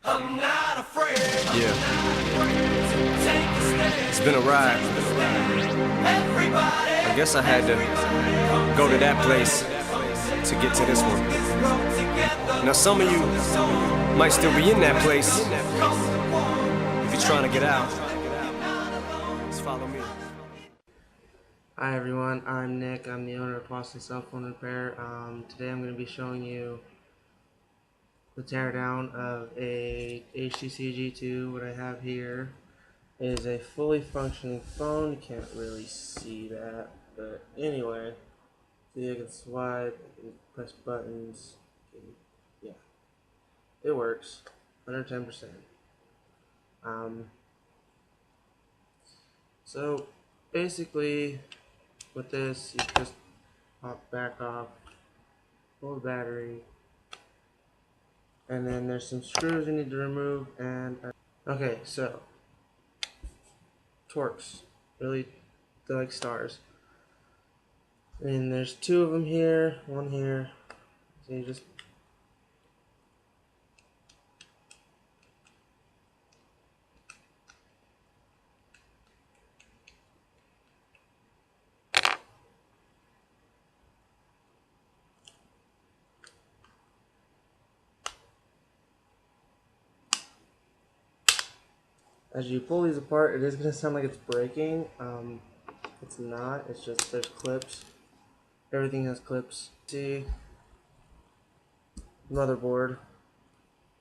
I'm not afraid. Yeah, Take a stand. it's been a ride. Everybody. I guess I had to go to that place to get to this one. Now some of you might still be in that place. If you're trying to get out, just follow me. Hi everyone, I'm Nick. I'm the owner of Boston Cell Phone Repair. Today I'm going to be showing you the teardown of a HTC G2. What I have here is a fully functioning phone. You can't really see that, but anyway, so you can swipe, you can press buttons. Yeah, it works, 110%. So basically, with this, you just pop back off, pull the battery. And then there's some screws you need to remove, and okay, so Torx, really, they're like stars. And there's two of them here, one here. So you just as you pull these apart, it is gonna sound like it's breaking. It's not. It's just there's clips. Everything has clips. See, motherboard,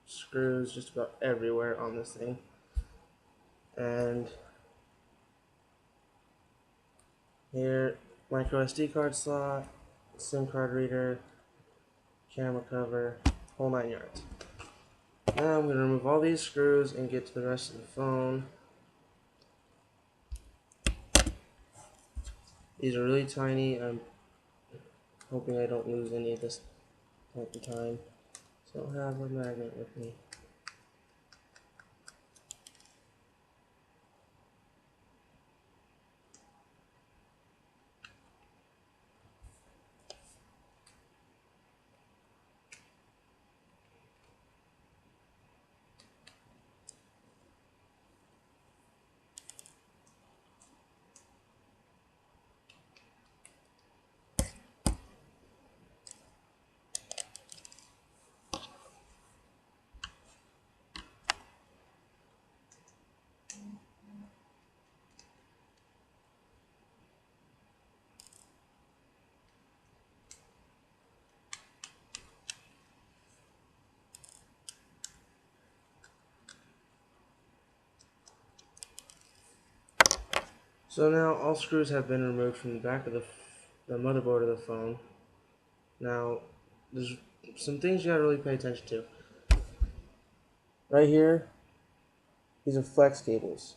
screws just about everywhere on this thing, and here micro SD card slot, SIM card reader, camera cover, whole 9 yards. Now I'm going to remove all these screws and get to the rest of the phone. These are really tiny. I'm hoping I don't lose any of this at the time. So I'll have a magnet with me. So now all screws have been removed from the back of the motherboard of the phone. Now there's some things you gotta really pay attention to. Right here, these are flex cables.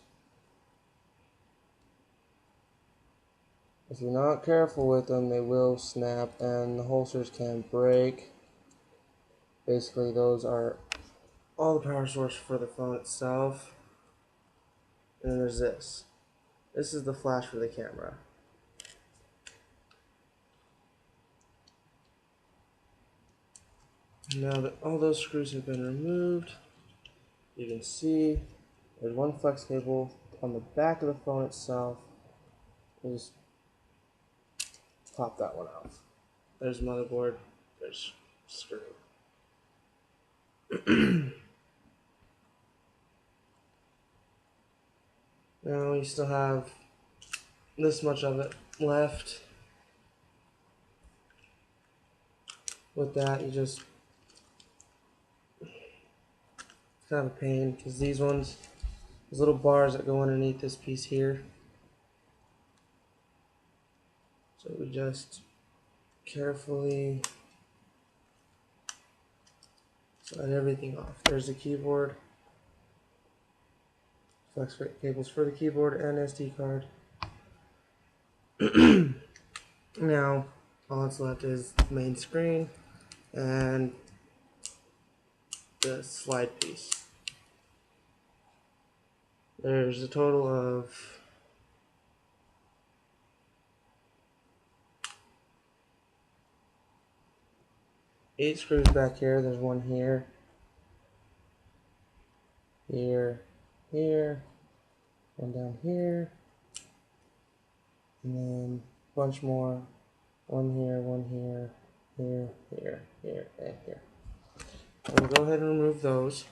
If you're not careful with them, they will snap and the holsters can break. Basically, those are all the power source for the phone itself. And then there's this. This is the flash for the camera. Now that all those screws have been removed, you can see there's one flex cable on the back of the phone itself. We'll just pop that one off. There's motherboard, there's screw. Now you still have this much of it left. With that, you just, it's kind of a pain because these ones, there's little bars that go underneath this piece here. So we just carefully slide everything off. There's the keyboard, flex cables for the keyboard and SD card. Now all that's left is the main screen and the slide piece. There's a total of 8 screws back here. There's one here, here, here, one down here, and then a bunch more. One here, here, here, here, and here. And we'll go ahead and remove those.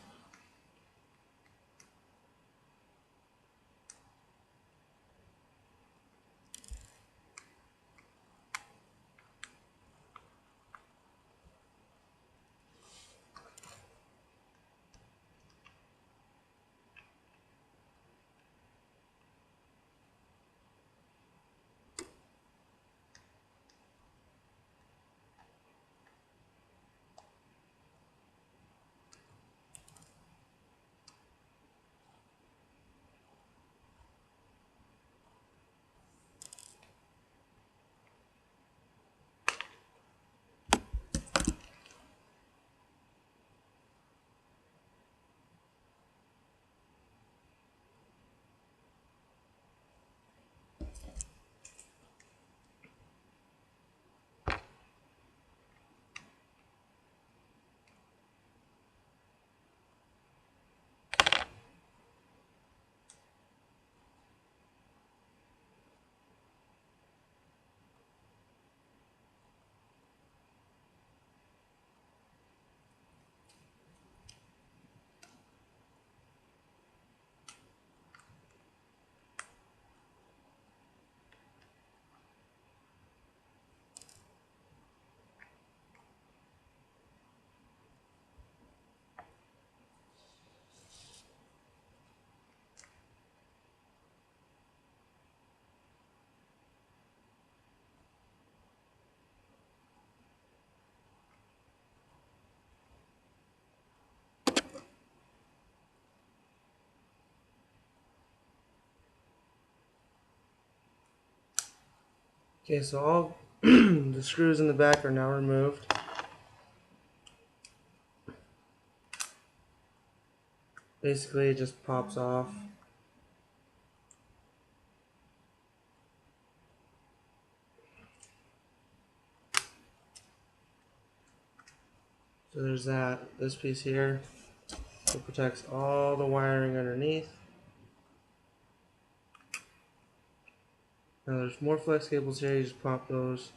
Okay, so all the screws in the back are now removed. Basically, it just pops off. So there's that. This piece here, it protects all the wiring underneath. Now there's more flex cables here, you just pop those.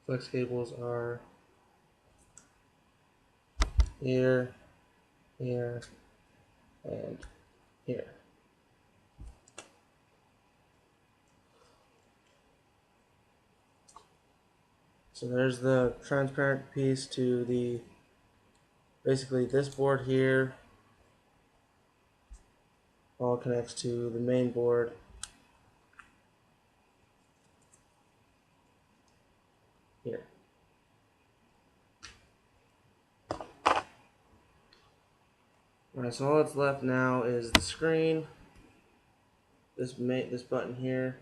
Flex cables are here, here, and here. So there's the transparent piece to the, basically this board here all connects to the main board here. Alright, so all that's left now is the screen, this button here,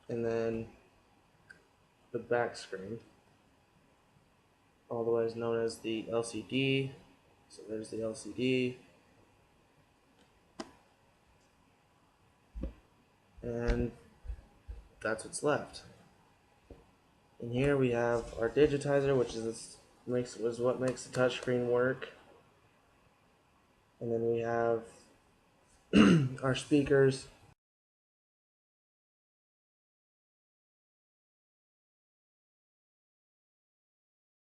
and then the back screen, otherwise known as the LCD. So there's the LCD, and that's what's left. And here we have our digitizer, which is what makes the touchscreen work. And then we have our speakers,